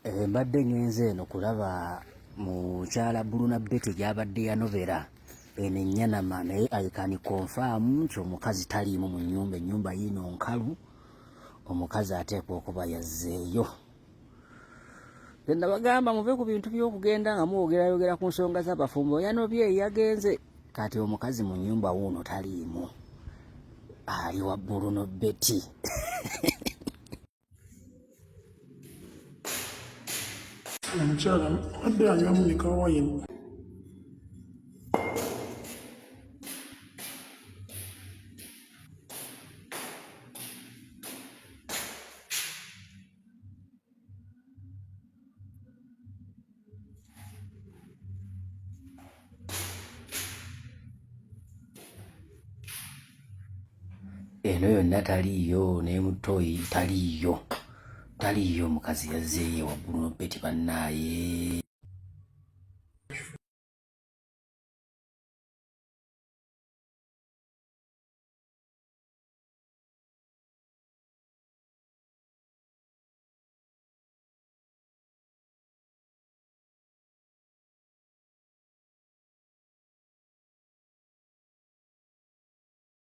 Mbadde ngenze eno kulaba mukyala Bruna Betty gy'abadde yanovera eno Ennyanama, naye I can confirm nti omukazi taliimu mu nnyumba. Ennyumba yiino nkalu, omukazi ateekwa okuba yazzeeyo. Nze nabagamba muve ku bintu by'okugenda nga muwogerayogera ku nsonga z'abafumbo. Yanobye yagenze, kati omukazi mu nnyumba wuuno taliimu, ali wa Bruna Betty. Omukyala adde anywa munika wayini. Eno yonna taliiyo, ne Mutoyi taliiyo, omukazi yazzeeyo wa Bruna Betty bannaaye.